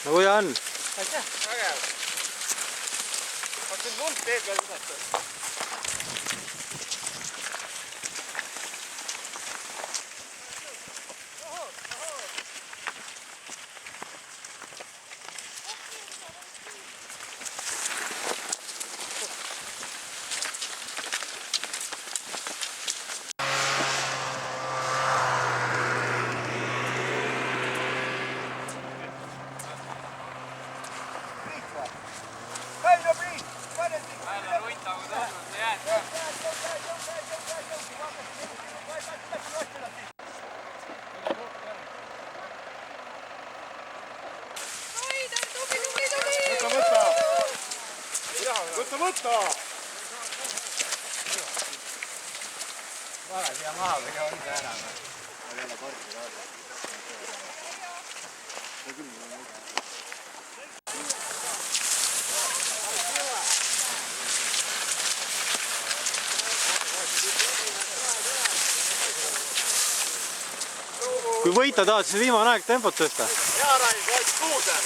no kui on? Aitäh! Vägev! Vaat nüüd lund teed veel visata. Võtta! Vale siia maha või on see ära? Ma ei ole parki raada. Kui võita tahad, siis viimane aeg tempot tõsta. Hea Rain, sa oled kuude!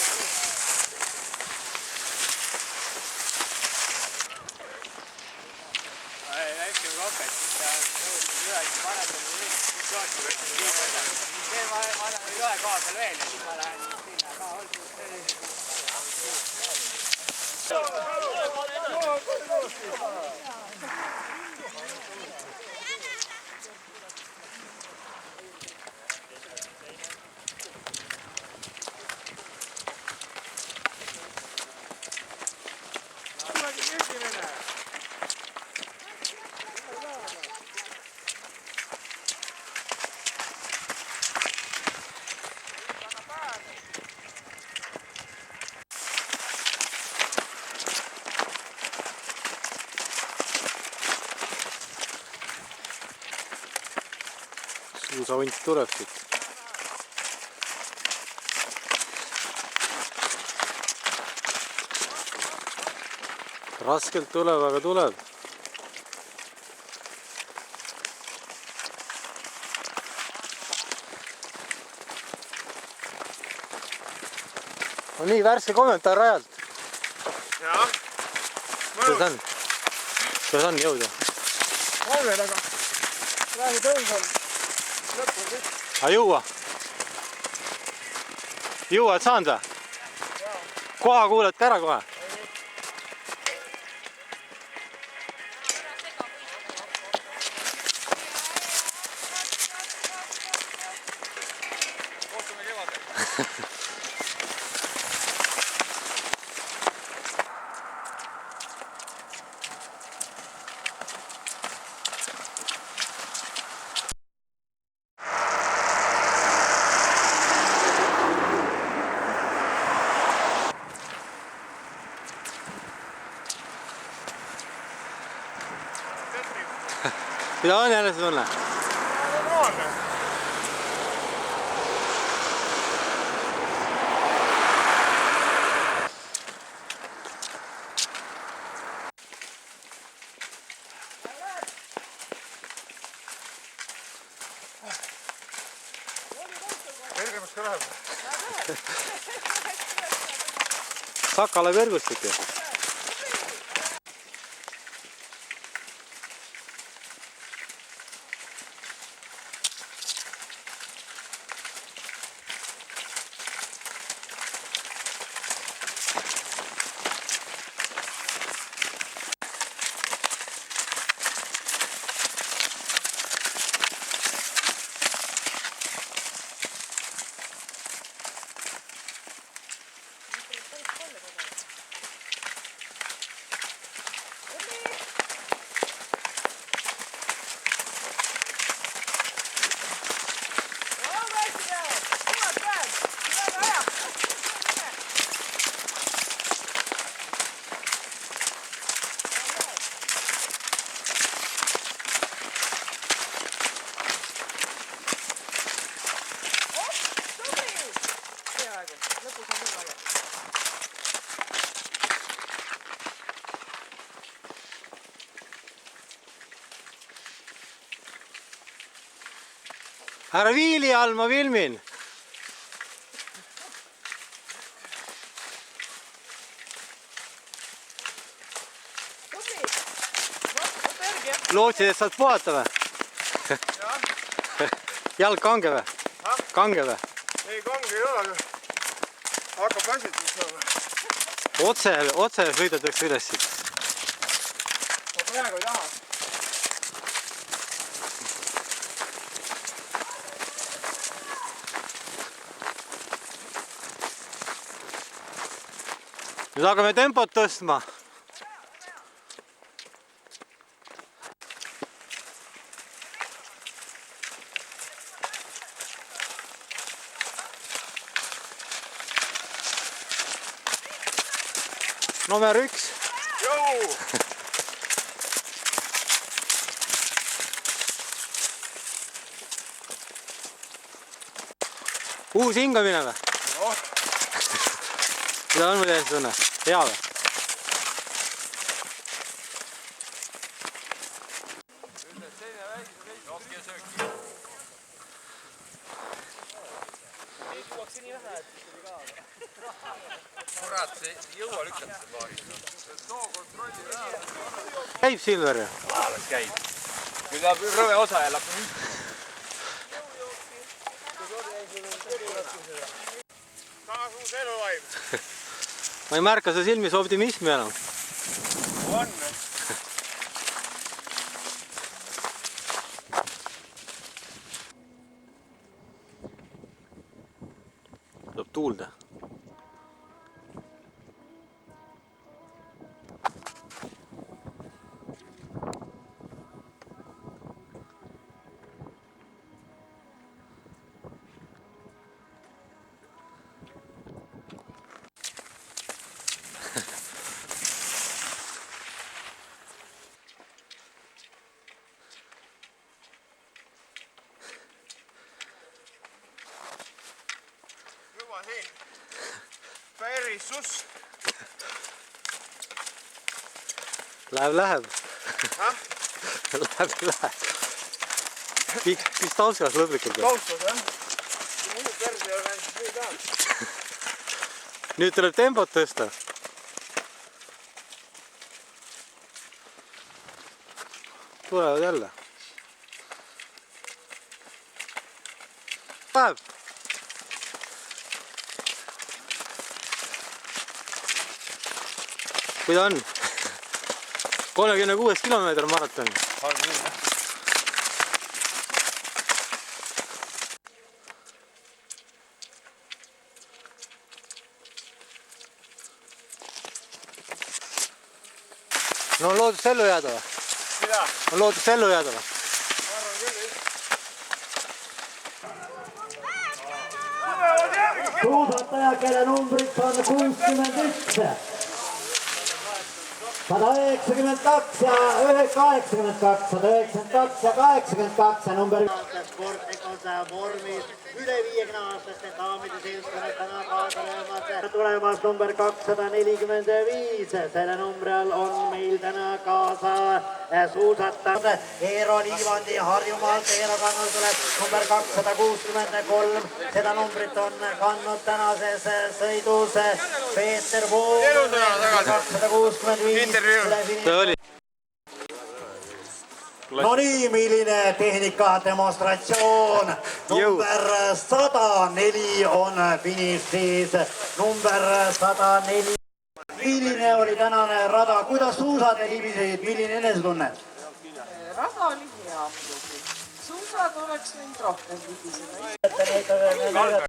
Suusahunt tuleb siit. Raskelt tuleb, aga tuleb. On nii värske kommentaar rajalt. Jah. Kuidas on jõuda? Kaugel, aga praegu tõus on. Aga juua? Juua, et saanud või? Koha kuulete ära kohe? Kohtume kevadel. Mida on jälle see tunne? Normaalne. Kergemaks ka läheb. Sakala kõrgustik ju. Härra Viili all ma filmin. Lootsid, et saad puhata või? Jalg kange või? Kange või? Ei, kange ei ole. Hakkab väsitus saama. Otse sõidetakse üles siit. Ma praegu ei taha. Nüüd hakkame tempot tõstma. Number 1. Jou! Uus hingamine või? Noh, Mida on mu tehes tunne? Hea või? Kurat, see ei jõua lükata paari. Käib Silver ju? Alles käib. Kui tahab rõve osa ja lappab nüüd. taas uus eluvaim. Ma ei märka su silmis optimismi enam. On. Tuleb tuulda. Juba siin. Päris sus. Läheb. Häh? Läheb. Pist taustas lõplikult. Taustas, jah? Muidu persi ei ole läinud nii ka. Nüüd tuleb tempot tõsta. Tulevad jälle. Läheb. Kui ta on? 36 kilomeetri maraton. No on loodus ellu jääda või? Mida? On loodus ellu jääda või? Ma arvan küll, jah. Suusataja, kelle numbriks on 61, 192 ja 82, 192 ja 82 ja number... Sportlikus vormis üle 50-aastaste daamide seltskonnas täna kaasa tulemas number 245. Selle numbri all on meil täna kaasa suusataja Eero Liivandi Harjumaalt. Eero kannul tuleb number 263. Seda numbrit on kandnud tänases sõidus Peeter Vool 265. See oli. No nii, milline tehnika demonstratsioon. Number 104 on finišis. Number 104. Milline oli tänane rada? Kuidas suusad libisesid? Milline enesetunne? Rada oli hea muidugi. Suusad oleks võinud rohkem libiseda.